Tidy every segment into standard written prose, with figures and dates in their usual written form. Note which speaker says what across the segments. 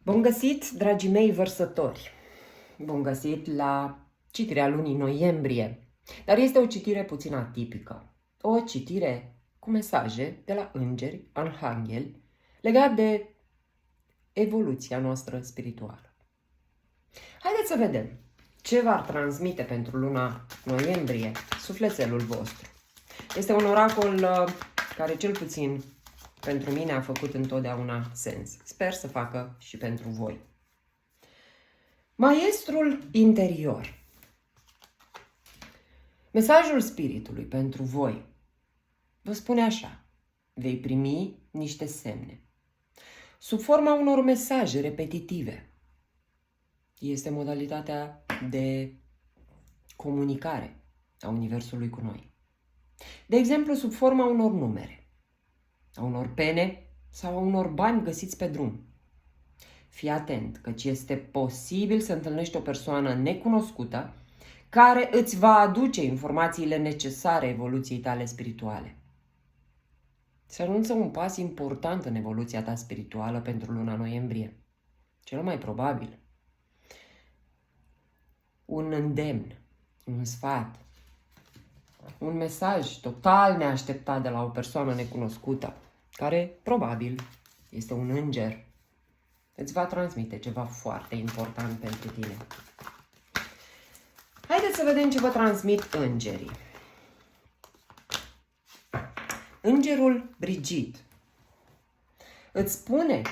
Speaker 1: Bun găsit, dragii mei vărsători! Bun găsit la citirea lunii noiembrie. Dar este o citire puțin atipică. O citire cu mesaje de la îngeri, arhangheli, legat de evoluția noastră spirituală. Haideți să vedem ce v-ar transmite pentru luna noiembrie sufletelul vostru. Este un oracol care cel puțin pentru mine a făcut întotdeauna sens. Sper să facă și pentru voi. Maestrul interior. Mesajul spiritului pentru voi vă spune așa: vei primi niște semne sub forma unor mesaje repetitive. Este modalitatea de comunicare a Universului cu noi. De exemplu, sub forma unor numere, a unor pene sau a unor bani găsiți pe drum. Fii atent, căci este posibil să întâlnești o persoană necunoscută care îți va aduce informațiile necesare evoluției tale spirituale. Se anunță un pas important în evoluția ta spirituală pentru luna noiembrie. Cel mai probabil un îndemn, un sfat, un mesaj total neașteptat de la o persoană necunoscută, care probabil este un înger, îți va transmite ceva foarte important pentru tine. Haideți să vedem ce vă transmit îngerii. Îngerul Brigid îți spune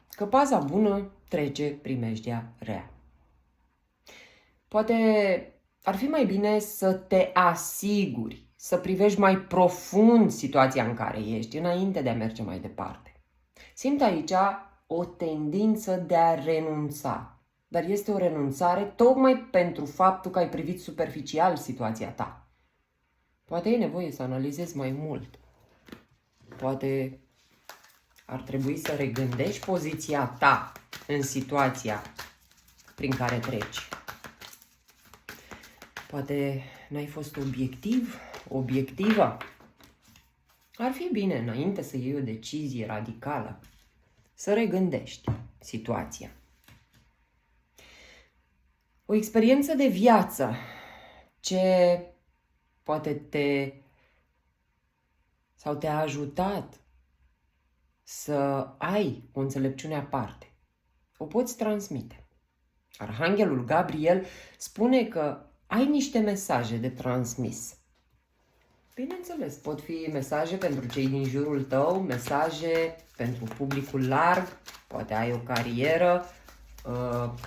Speaker 1: că paza bună trece primejdia rea. Poate ar fi mai bine să te asiguri, să privești mai profund situația în care ești, înainte de a merge mai departe. Simt aici o tendință de a renunța, dar este o renunțare tocmai pentru faptul că ai privit superficial situația ta. Poate ai nevoie să analizezi mai mult. Poate ar trebui să regândești poziția ta în situația prin care treci. Poate n-ai fost obiectivă. Ar fi bine, înainte să iei o decizie radicală, să regândești situația. O experiență de viață ce poate te-a ajutat să ai o înțelepciune aparte. O poți transmite. Arhanghelul Gabriel spune că ai niște mesaje de transmis. Bineînțeles, pot fi mesaje pentru cei din jurul tău, mesaje pentru publicul larg, poate ai o carieră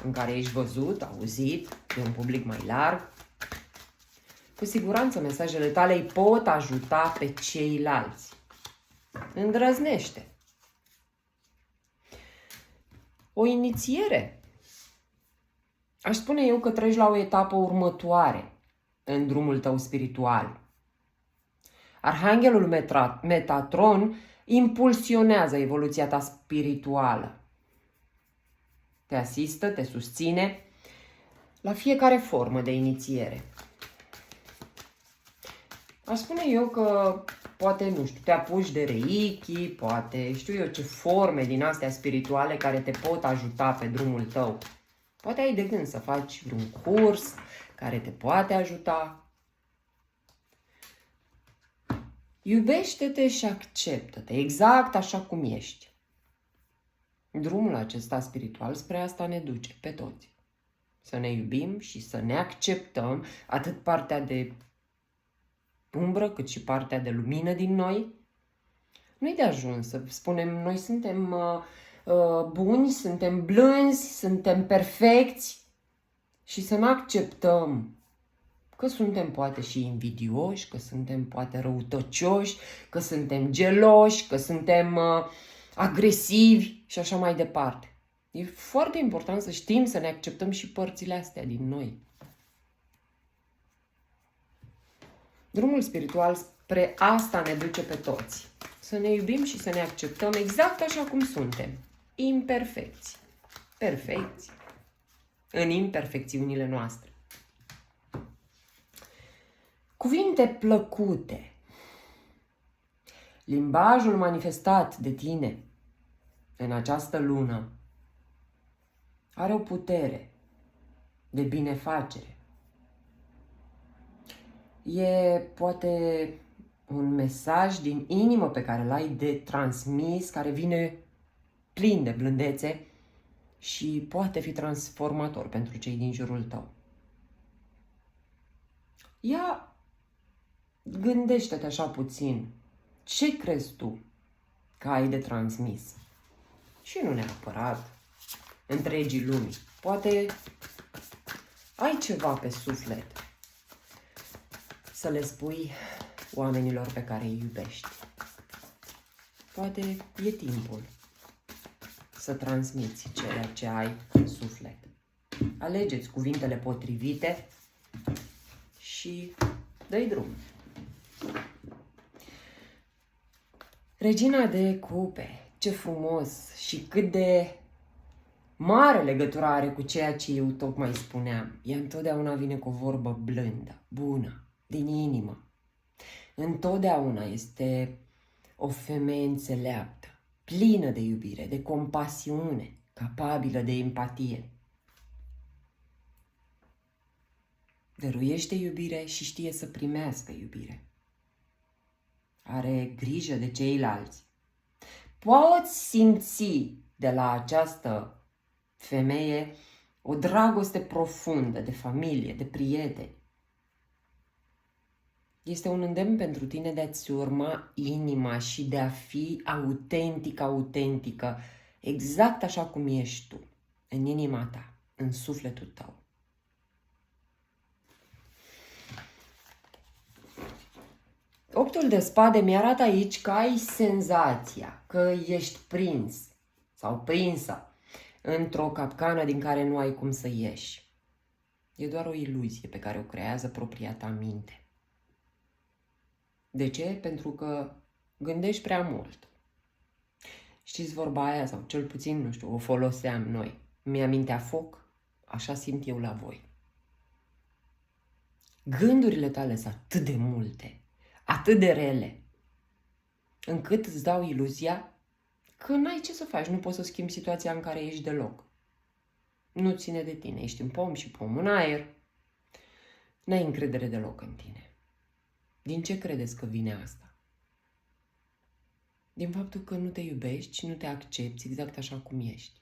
Speaker 1: în care ești văzut, auzit de un public mai larg. Cu siguranță mesajele tale îi pot ajuta pe ceilalți. Îndrăznește. O inițiere. Aș spune eu că treci la o etapă următoare în drumul tău spiritual. Arhanghelul Metatron impulsionează evoluția ta spirituală. Te asistă, te susține la fiecare formă de inițiere. Aș spune eu că poate, nu știu, te apuci de Reiki, poate știu eu ce forme din astea spirituale care te pot ajuta pe drumul tău. Poate ai de gând să faci vreun curs care te poate ajuta. Iubește-te și acceptă-te exact așa cum ești. Drumul acesta spiritual spre asta ne duce pe toți. Să ne iubim și să ne acceptăm atât partea de umbră cât și partea de lumină din noi. Nu-i de ajuns să spunem noi suntem buni, suntem blânzi, suntem perfecți și să nu acceptăm că suntem poate și invidioși, că suntem poate răutăcioși, că suntem geloși, că suntem agresivi și așa mai departe. E foarte important să știm să ne acceptăm și părțile astea din noi. Drumul spiritual spre asta ne duce pe toți. Să ne iubim și să ne acceptăm exact așa cum suntem. Imperfecți. Perfecți. În imperfecțiunile noastre. Cuvinte plăcute. Limbajul manifestat de tine în această lună are o putere de binefacere. E poate un mesaj din inimă pe care l-ai de transmis, care vine plin de blândețe și poate fi transformator pentru cei din jurul tău. Ia, gândește-te așa puțin. Ce crezi tu că ai de transmis? Și nu neapărat întregii lumii. Poate ai ceva pe suflet să le spui oamenilor pe care îi iubești. Poate e timpul să transmiți ceea ce ai în suflet. Alegeți cuvintele potrivite și dă-i drum. Regina de cupe, ce frumos și cât de mare legătură are cu ceea ce eu tocmai spuneam. Ea întotdeauna vine cu o vorbă blândă, bună, din inimă. Întotdeauna este o femeie înțeleaptă, plină de iubire, de compasiune, capabilă de empatie. Dăruiește iubire și știe să primească iubire. Are grijă de ceilalți. Poți simți de la această femeie o dragoste profundă de familie, de prieteni. Este un îndemn pentru tine de a-ți urma inima și de a fi autentică, exact așa cum ești tu, în inima ta, în sufletul tău. Optul de spade mi-arată aici că ai senzația că ești prins sau prinsă într-o capcană din care nu ai cum să ieși. E doar o iluzie pe care o creează propria ta minte. De ce? Pentru că gândești prea mult. Știți vorba aia, sau cel puțin, nu știu, o foloseam noi. Mi-amintea foc, așa simt eu la voi. Gândurile tale sunt atât de multe, atât de rele, încât îți dau iluzia că n-ai ce să faci, nu poți să schimbi situația în care ești deloc. Nu ține de tine, ești în pom și pom în aer. N-ai încredere deloc în tine. Din ce credeți că vine asta? Din faptul că nu te iubești și nu te accepti exact așa cum ești.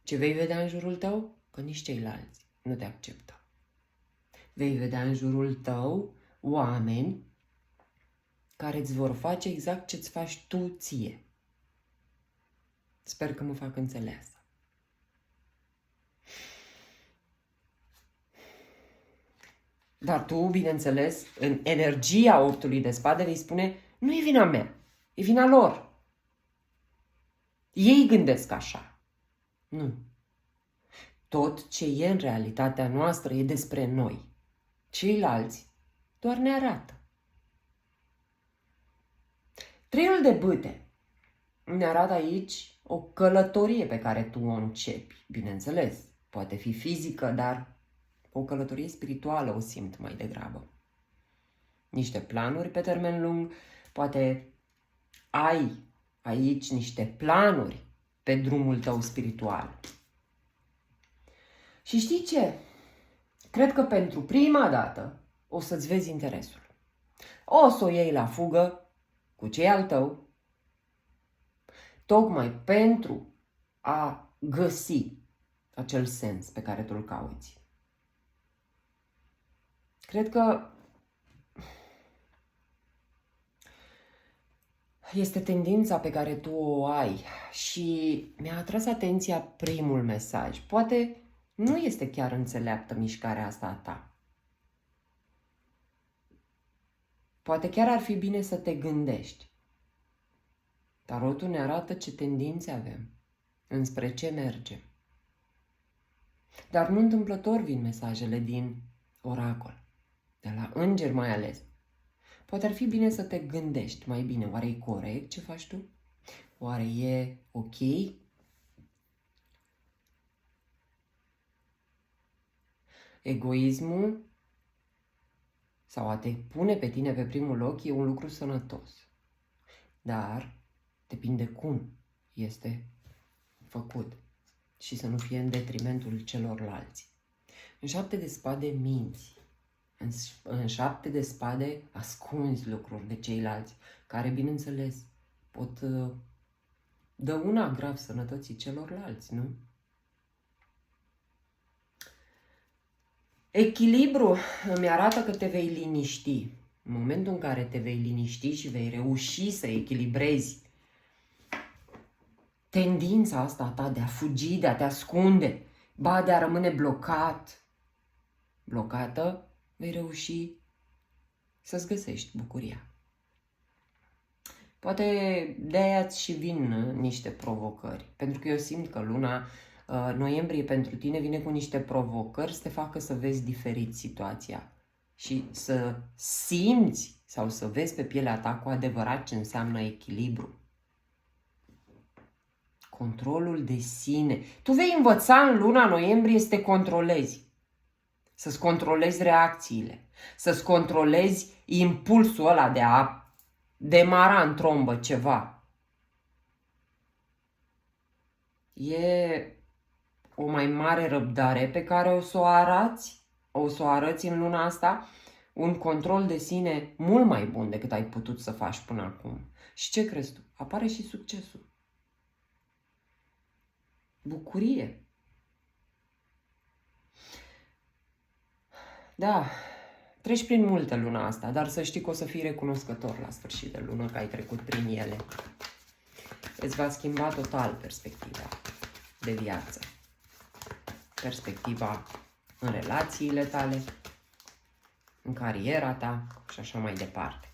Speaker 1: Ce vei vedea în jurul tău? Că nici ceilalți nu te acceptă. Vei vedea în jurul tău oameni care îți vor face exact ce îți faci tu ție. Sper că mă fac înțeleasă. Dar tu, bineînțeles, în energia optului de spade vei spune, nu e vina mea, e vina lor. Ei gândesc așa. Nu. Tot ce e în realitatea noastră e despre noi. Ceilalți doar ne arată. Treiul de bâte ne arată aici o călătorie pe care tu o începi. Bineînțeles, poate fi fizică, dar o călătorie spirituală o simt mai degrabă. Niște planuri pe termen lung, poate ai aici niște planuri pe drumul tău spiritual. Și știi ce? Cred că pentru prima dată o să-ți vezi interesul. O să o iei la fugă cu cei al tău, tocmai pentru a găsi acel sens pe care tu îl cauți. Cred că este tendința pe care tu o ai și mi-a atras atenția primul mesaj. Poate nu este chiar înțeleaptă mișcarea asta a ta. Poate chiar ar fi bine să te gândești. Tarotul ne arată ce tendințe avem, înspre ce mergem. Dar nu întâmplător vin mesajele din oracol, de la îngeri mai ales. Poate ar fi bine să te gândești mai bine. Oare e corect ce faci tu? Oare e ok? Egoismul sau a te pune pe tine pe primul loc e un lucru sănătos. Dar depinde cum este făcut. și să nu fie în detrimentul celorlalți. În 7 de spade minți. În 7 de spade ascunzi lucruri de ceilalți, care, bineînțeles, pot dăuna grav sănătății celorlalți, nu? Echilibru îmi arată că te vei liniști. În momentul în care te vei liniști și vei reuși să echilibrezi tendința asta a ta de a fugi, de a te ascunde, ba de a rămâne blocată, vei reuși să-ți găsești bucuria. Poate de-aia și vin niște provocări, pentru că eu simt că luna noiembrie pentru tine vine cu niște provocări să te facă să vezi diferit situația și să simți sau să vezi pe pielea ta cu adevărat ce înseamnă echilibru. Controlul de sine. Tu vei învăța în luna noiembrie să te controlezi. Să-ți controlezi reacțiile. Să-ți controlezi impulsul ăla de a demara în trombă ceva. E o mai mare răbdare pe care o să o arăți în luna asta, un control de sine mult mai bun decât ai putut să faci până acum. Și ce crezi tu? Apare și succesul. Bucurie. Da, treci prin multe luna asta, dar să știi că o să fii recunoscător la sfârșit de lună că ai trecut prin ele. Îți va schimba total perspectiva de viață. Perspectiva în relațiile tale, în cariera ta și așa mai departe.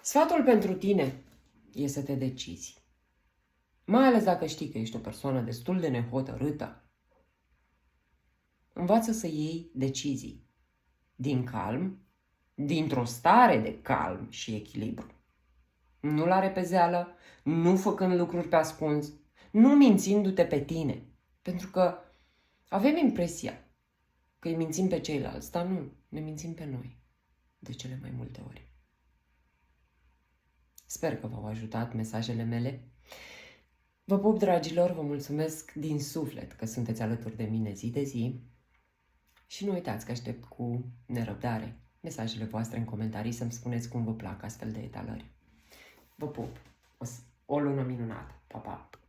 Speaker 1: Sfatul pentru tine e să te decizi. Mai ales dacă știi că ești o persoană destul de nehotărâtă. Învață să iei decizii din calm, dintr-o stare de calm și echilibru. Nu la repezeală, nu făcând lucruri pe ascuns, nu mințindu-te pe tine. Pentru că avem impresia că îi mințim pe ceilalți, dar nu, ne mințim pe noi, de cele mai multe ori. Sper că v-au ajutat mesajele mele. Vă pup, dragilor, vă mulțumesc din suflet că sunteți alături de mine zi de zi și nu uitați că aștept cu nerăbdare mesajele voastre în comentarii să-mi spuneți cum vă plac astfel de etalări. Vă pup! O lună minunată! Pa, pa!